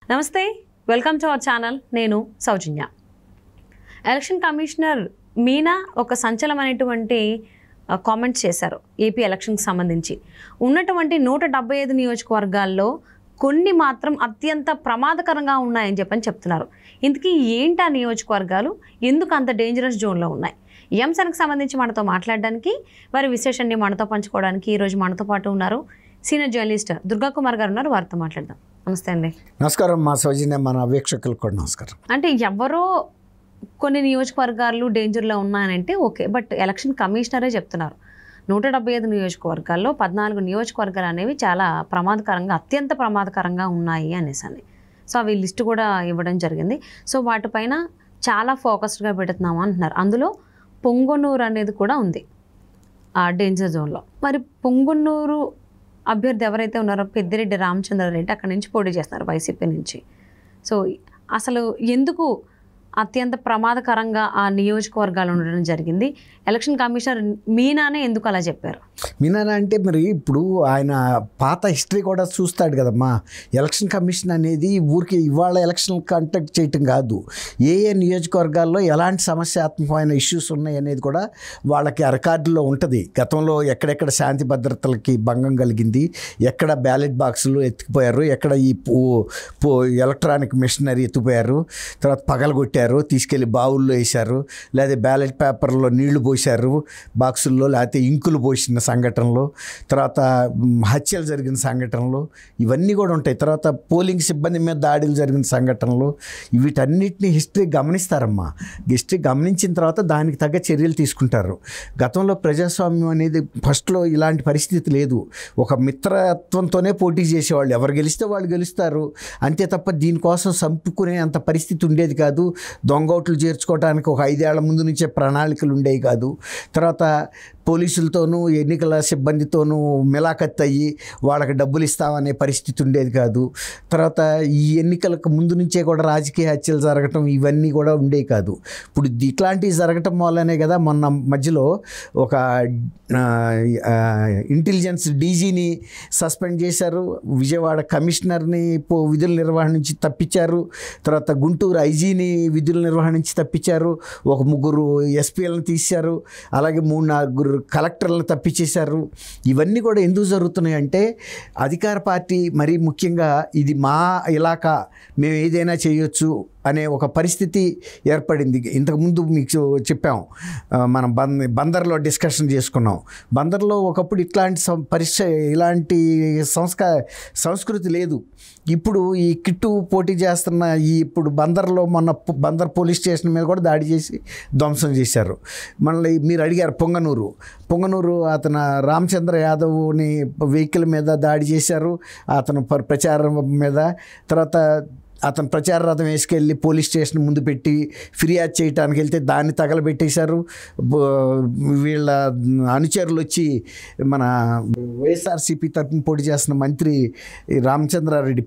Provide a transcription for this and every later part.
నమస్తే, welcome to our channel. నేను సౌజన్య. Election commissioner Meena ఒక సంచలనమైనటువంటి కామెంట్స్ చేశారు ఏపీ ఎలక్షన్కి సంబంధించి. ఉన్నటువంటి 175 నియోజకవర్గాల్లో కొన్ని మాత్రం అత్యంత ప్రమాదకరంగా ఉన్నాయని చెప్తున్నారు. ఇంతకీ ఏంటి ఆ నియోజకవర్గాలు, ఎందుకు అంత డేంజరస్ జోన్లో ఉన్నాయి? ఈ అంశానికి సంబంధించి మనతో మాట్లాడడానికి, వారి విశేషాన్ని మనతో పంచుకోవడానికి ఈరోజు మనతో పాటు ఉన్నారు సీనియర్ జర్నలిస్ట్ దుర్గా కుమార్ గారు ఉన్నారు. వారితో మాట్లాడదాం. నమస్తే అండి. నమస్కారం. మా సౌజన్య, మన వీక్షకులకు కూడా నమస్కారం. అంటే ఎవరో కొన్ని నియోజకవర్గాలు డేంజర్లో ఉన్నాయనంటే ఓకే, బట్ ఎలక్షన్ కమిషనరే చెప్తున్నారు 175 నియోజకవర్గాల్లో 14 నియోజకవర్గాలు అనేవి చాలా ప్రమాదకరంగా, అత్యంత ప్రమాదకరంగా ఉన్నాయి అనేసి. సో అవి లిస్టు కూడా ఇవ్వడం జరిగింది. సో వాటిపైన చాలా ఫోకస్డ్గా పెడుతున్నాము అంటున్నారు. అందులో పొంగనూరు అనేది కూడా ఉంది ఆ డేంజర్ జోన్లో. మరి పొంగనూరు అభ్యర్థి ఎవరైతే ఉన్నారో పెద్దిరెడ్డి రామచంద్రారెడ్డి అక్కడి నుంచి పోటీ చేస్తున్నారు వైసీపీ నుంచి. సో అసలు ఎందుకు అత్యంత ప్రమాదకరంగా ఆ నియోజకవర్గాలు ఉండడం జరిగింది? ఎలక్షన్ కమిషనర్ మీనానే ఎందుకు అలా చెప్పారు? మీనా అంటే మరి ఇప్పుడు ఆయన పాత హిస్టరీ కూడా చూస్తాడు కదమ్మా. ఎలక్షన్ కమిషన్ అనేది ఊరికి ఇవాళ ఎలక్షన్ కండక్ట్ చేయటం కాదు, ఏ నియోజకవర్గాల్లో ఎలాంటి సమస్యాత్మకమైన ఇష్యూస్ ఉన్నాయి అనేది కూడా వాళ్ళకి రికార్డులో ఉంటుంది. గతంలో ఎక్కడెక్కడ శాంతి భద్రతలకి భంగం కలిగింది, ఎక్కడ బ్యాలెట్ బాక్సులు ఎత్తుకుపోయారు, ఎక్కడ ఈ ఎలక్ట్రానిక్ మిషనరీ ఎత్తుకుపోయారు, తర్వాత పగలగొట్టారు, తీసుకెళ్ళి బావుల్లో వేశారు, లేదా బ్యాలెట్ పేపర్లో నీళ్లు పోశారు బాక్సుల్లో, లేకపోతే ఇంకులు పోసిన సంఘటనలు, తర్వాత హత్యలు జరిగిన సంఘటనలు, ఇవన్నీ కూడా ఉంటాయి. తర్వాత పోలింగ్ సిబ్బంది మీద దాడులు జరిగిన సంఘటనలు, వీటన్నిటిని హిస్టరీ గమనిస్తారమ్మా. హిస్టరీ గమనించిన తర్వాత దానికి తగ్గ చర్యలు తీసుకుంటారు. గతంలో ప్రజాస్వామ్యం అనేది ఫస్ట్లో ఇలాంటి పరిస్థితి లేదు. ఒక మిత్రత్వంతోనే పోటీ చేసేవాళ్ళు, ఎవరు గెలిస్తే వాళ్ళు గెలుస్తారు అంతే తప్ప దీనికోసం చంపుకునే అంత పరిస్థితి ఉండేది కాదు. దొంగోట్లు చేర్చుకోవడానికి ఒక 5 ఏళ్ల ముందు నుంచే ప్రణాళికలు ఉండేవి కాదు. తర్వాత పోలీసులతోనూ ఎన్నికల సిబ్బందితోనూ మిలాఖత్ అయ్యి వాళ్ళకి డబ్బులు ఇస్తామనే పరిస్థితి ఉండేది కాదు. తర్వాత ఈ ఎన్నికలకు ముందు నుంచే కూడా రాజకీయ హత్యలు జరగటం ఇవన్నీ కూడా ఉండేవి కాదు. ఇప్పుడు ఇట్లాంటివి జరగటం వల్లనే కదా మొన్న మధ్యలో ఒక ఇంటెలిజెన్స్ డీజీని సస్పెండ్ చేశారు, విజయవాడ కమిషనర్ని విధుల నిర్వహణ నుంచి తప్పించారు, తర్వాత గుంటూరు ఐజీని విధుల నిర్వహణ నుంచి తప్పించారు, ఒక 3 ఎస్పీలను తీశారు, అలాగే 3-4 కలెక్టర్లను తప్పించేశారు. ఇవన్నీ కూడా ఎందుకు జరుగుతున్నాయి అంటే అధికార పార్టీ మరీ ముఖ్యంగా ఇది మా ఇలాకా, మేము ఏదైనా చేయొచ్చు అనే ఒక పరిస్థితి ఏర్పడింది. ఇంతకుముందు మీకు చెప్పాం, మనం బందర్లో డిస్కషన్ చేసుకున్నాం. బందర్లో ఒకప్పుడు ఇట్లాంటి ఇలాంటి సంస్కృతి లేదు. ఇప్పుడు ఈ కిట్టు పోటీ చేస్తున్న ఇప్పుడు బందర్లో మొన్న బందర్ పోలీస్ స్టేషన్ మీద కూడా దాడి చేసి ధ్వంసం చేశారు. మళ్ళీ మీరు అడిగారు పొంగనూరు అతను రామచంద్ర యాదవ్ని వెహికల్ మీద దాడి చేశారు, అతను ప్రచారం మీద. తర్వాత అతను ప్రచార రథం వేసుకెళ్ళి పోలీస్ స్టేషన్ ముందు పెట్టి ఫిర్యాదు చేయడానికి వెళ్తే దాన్ని తగలబెట్టేశారు. వీళ్ళ అనుచరులు వచ్చి మన వైఎస్ఆర్సీపీ తరఫున పోటీ చేస్తున్న మంత్రి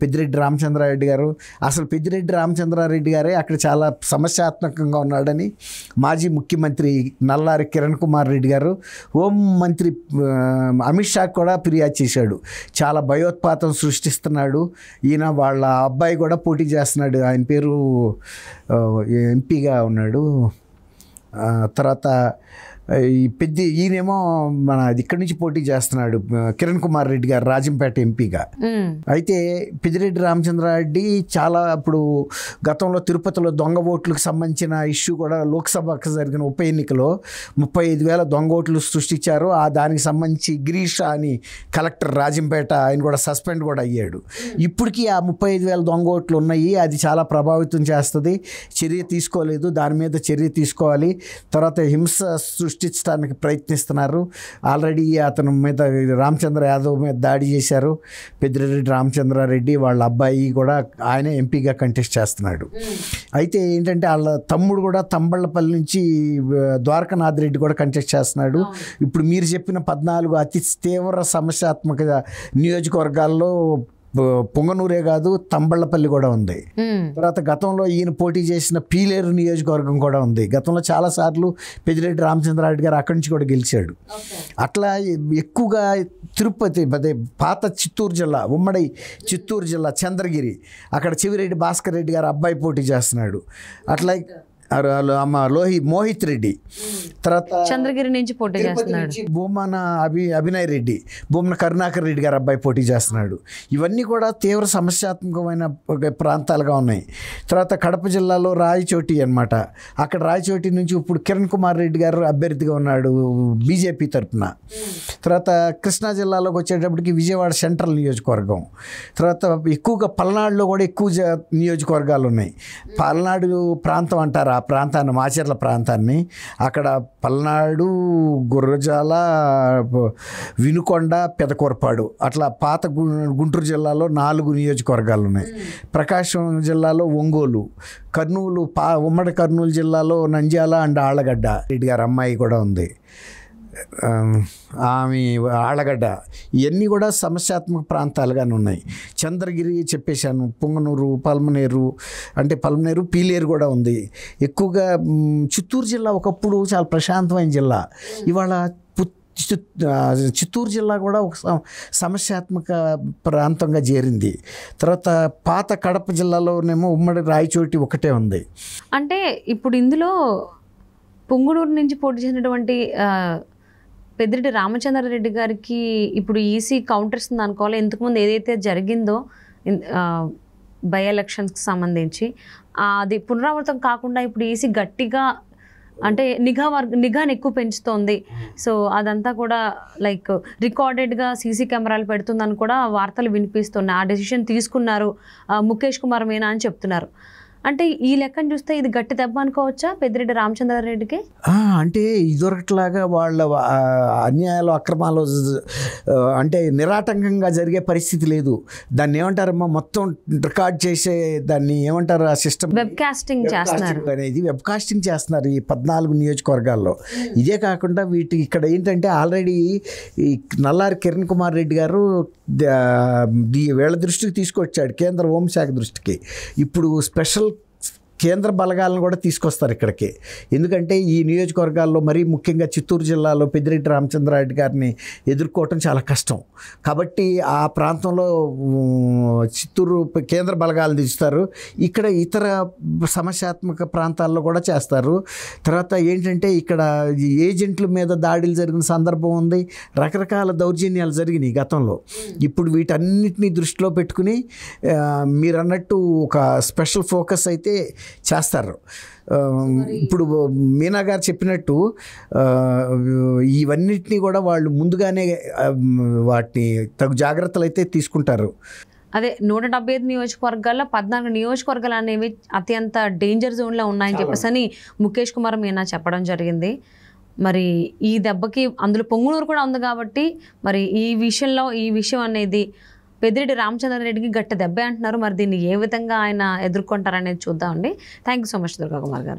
పెద్దిరెడ్డి రామచంద్రారెడ్డి గారు, అసలు పెద్దిరెడ్డి రామచంద్రారెడ్డి గారే అక్కడ చాలా సమస్యాత్మకంగా ఉన్నాడని మాజీ ముఖ్యమంత్రి నల్లారి కిరణ్ కుమార్ రెడ్డి గారు హోం మంత్రి అమిత్ షా కూడా ఫిర్యాదు చేశాడు. చాలా భయోత్పాతం సృష్టిస్తున్నాడు ఈయన, వాళ్ళ అబ్బాయి కూడా పోటీ చేస్తున్నాడు, ఆయన పేరు ఎంపీగా ఉన్నాడు. తర్వాత ఈయనేమో మన ఇక్కడి నుంచి పోటీ చేస్తున్నాడు కిరణ్ కుమార్ రెడ్డి గారు రాజంపేట ఎంపీగా. అయితే పెద్దిరెడ్డి రామచంద్రారెడ్డి చాలా ఇప్పుడు గతంలో తిరుపతిలో దొంగ ఓట్లకు సంబంధించిన ఇష్యూ కూడా లోక్సభకు జరిగిన ఉప ఎన్నికలో 35,000 దొంగ ఓట్లు సృష్టించారు. దానికి సంబంధించి గిరీష్ అని కలెక్టర్ రాజంపేట, ఆయన కూడా సస్పెండ్ కూడా అయ్యాడు. ఇప్పటికీ ఆ 35,000 దొంగ ఓట్లు ఉన్నాయి, అది చాలా ప్రభావితం చేస్తుంది. చర్య తీసుకోలేదు, దాని మీద చర్య తీసుకోవాలి. తర్వాత హింస సృష్టించడానికి ప్రయత్నిస్తున్నారు. ఆల్రెడీ అతని మీద రామచంద్ర యాదవ్ మీద దాడి చేశారు. పెద్దిరెడ్డి రామచంద్రారెడ్డి వాళ్ళ అబ్బాయి కూడా ఆయనే ఎంపీగా కంటెస్ట్ చేస్తున్నాడు. అయితే ఏంటంటే వాళ్ళ తమ్ముడు కూడా తంబళ్ళపల్లి నుంచి ద్వారకానాథ్ రెడ్డి కూడా కంటెస్ట్ చేస్తున్నాడు. ఇప్పుడు మీరు చెప్పిన 14 అతి తీవ్ర సమస్యాత్మక నియోజకవర్గాల్లో పొంగనూరే కాదు, తంబళ్ళపల్లి కూడా ఉంది. తర్వాత గతంలో ఈయన పోటీ చేసిన పీలేరు నియోజకవర్గం కూడా ఉంది. గతంలో చాలాసార్లు పెద్దిరెడ్డి రామచంద్రారెడ్డి గారు అక్కడి నుంచి కూడా గెలిచాడు. అట్లా ఎక్కువగా తిరుపతి, అదే పాత చిత్తూరు జిల్లా, ఉమ్మడి చిత్తూరు జిల్లా చంద్రగిరి, అక్కడ చెవిరెడ్డి భాస్కర్ రెడ్డి గారు అబ్బాయి పోటీ చేస్తున్నాడు. అట్లా మోహిత్ రెడ్డి, తర్వాత చంద్రగిరి నుంచి పోటీ చేస్తున్నాడు. భూమన అభినయ్ రెడ్డి, భూమన కరుణాకర్ రెడ్డి గారు అబ్బాయి పోటీ చేస్తున్నాడు. ఇవన్నీ కూడా తీవ్ర సమస్యాత్మకమైన ప్రాంతాలుగా ఉన్నాయి. తర్వాత కడప జిల్లాలో రాయచోటి అనమాట. అక్కడ రాయచోటి నుంచి ఇప్పుడు కిరణ్ కుమార్ రెడ్డి గారు అభ్యర్థిగా ఉన్నాడు బీజేపీ తరఫున. తర్వాత కృష్ణా జిల్లాలోకి వచ్చేటప్పటికి విజయవాడ సెంట్రల్ నియోజకవర్గం. తర్వాత ఎక్కువగా పల్నాడులో కూడా ఎక్కువ నియోజకవర్గాలు ఉన్నాయి. పల్నాడు ప్రాంతం అంటారు ఆ ప్రాంతాన్ని, మాచర్ల ప్రాంతాన్ని. అక్కడ పల్నాడు, గుర్రజాల, వినుకొండ, పెదకూరపాడు, అట్లా పాత గుంటూరు జిల్లాలో 4 నియోజకవర్గాలు ఉన్నాయి. ప్రకాశం జిల్లాలో ఒంగోలు, కర్నూలు, ఉమ్మడి కర్నూలు జిల్లాలో నంద్యాల అండ్ ఆళ్లగడ్డ, రెడ్డి గారి అమ్మాయి కూడా ఉంది, ఆమె ఆళ్లగడ్డ. ఇవన్నీ కూడా సమస్యాత్మక ప్రాంతాలుగానే ఉన్నాయి. చంద్రగిరి చెప్పేశాను, పొంగనూరు, పల్మనేరు, పీలేరు కూడా ఉంది. ఎక్కువగా చిత్తూరు జిల్లా ఒకప్పుడు చాలా ప్రశాంతమైన జిల్లా, ఇవాళ చిత్తూరు జిల్లా కూడా ఒక సమస్యాత్మక ప్రాంతంగా చేరింది. తర్వాత పాత కడప జిల్లాలోనేమో ఉమ్మడి రాయచోటి ఒకటే ఉంది. అంటే ఇప్పుడు ఇందులో పొంగునూరు నుంచి పోటీ చేసినటువంటి పెద్దిరెడ్డి రామచంద్రారెడ్డి గారికి ఇప్పుడు ఈసీ కౌంటర్ ఇస్తుంది అనుకోవాలి. ఇంతకుముందు ఏదైతే జరిగిందో బై ఎలక్షన్స్కి సంబంధించి అది పునరావృతం కాకుండా ఇప్పుడు ఈసీ గట్టిగా అంటే నిఘాని ఎక్కువ పెంచుతోంది. సో అదంతా కూడా లైక్ రికార్డెడ్గా సీసీ కెమెరాలు పెడుతుందని కూడా వార్తలు వినిపిస్తున్నాయి. ఆ డెసిషన్ తీసుకున్నారు ముఖేష్ కుమార్ మీనా అని చెప్తున్నారు. అంటే ఈ లెక్కను చూస్తే ఇది గట్టి దెబ్బ అనుకోవచ్చా పెద్దిరెడ్డి రామచంద్రారెడ్డికి? అంటే ఇదివరకులాగా వాళ్ళ అన్యాయాలు, అక్రమాలు అంటే నిరాటంకంగా జరిగే పరిస్థితి లేదు. దాన్ని ఏమంటారమ్మా, మొత్తం రికార్డ్ చేసే దాన్ని ఏమంటారు, ఆ సిస్టమ్ వెబ్ కాస్టింగ్ చేస్తున్నారు అనేది, వెబ్ కాస్టింగ్ చేస్తున్నారు ఈ 14 నియోజకవర్గాల్లో. ఇదే కాకుండా ఇక్కడ ఏంటంటే ఆల్రెడీ ఈ నల్లారి కిరణ్ కుమార్ రెడ్డి గారు వీళ్ళ దృష్టికి తీసుకొచ్చాడు, కేంద్ర హోంశాఖ దృష్టికి. ఇప్పుడు స్పెషల్ కేంద్ర బలగాలను కూడా తీసుకొస్తారు ఇక్కడికి. ఎందుకంటే ఈ నియోజకవర్గాల్లో మరీ ముఖ్యంగా చిత్తూరు జిల్లాలో పెద్దిరెడ్డి రామచంద్రారెడ్డి గారిని ఎదుర్కోవటం చాలా కష్టం. కాబట్టి ఆ ప్రాంతంలో చిత్తూరు కేంద్ర బలగాలను తీస్తారు. ఇక్కడ ఇతర సమస్యాత్మక ప్రాంతాల్లో కూడా చేస్తారు. తర్వాత ఏంటంటే ఇక్కడ ఏజెంట్ల మీద దాడులు జరిగిన సందర్భం ఉంది, రకరకాల దౌర్జన్యాలు జరిగినాయి గతంలో. ఇప్పుడు వీటన్నిటిని దృష్టిలో పెట్టుకుని మీరు అన్నట్టు ఒక స్పెషల్ ఫోకస్ అయితే చేస్తారు. ఇప్పుడు మీనా గారు చెప్పినట్టు ఇవన్నిటినీ కూడా వాళ్ళు ముందుగానే వాటిని తగు జాగ్రత్తలు అయితే తీసుకుంటారు. అదే 175 నియోజకవర్గాల్లో 14 నియోజకవర్గాలు అనేవి అత్యంత డేంజర్ జోన్లో ఉన్నాయని చెప్పేసి ముఖేష్ కుమార్ మీనా చెప్పడం జరిగింది. మరి ఈ దెబ్బకి అందులో పొంగునూరు కూడా ఉంది కాబట్టి మరి ఈ విషయం అనేది పెద్దిరెడ్డి రామచంద్రారెడ్డికి గట్టి దెబ్బే అంటున్నారు. మరి దీన్ని ఏ విధంగా ఆయన ఎదుర్కొంటారనేది చూద్దామండి. Thank you so much Durga Kumar గారు.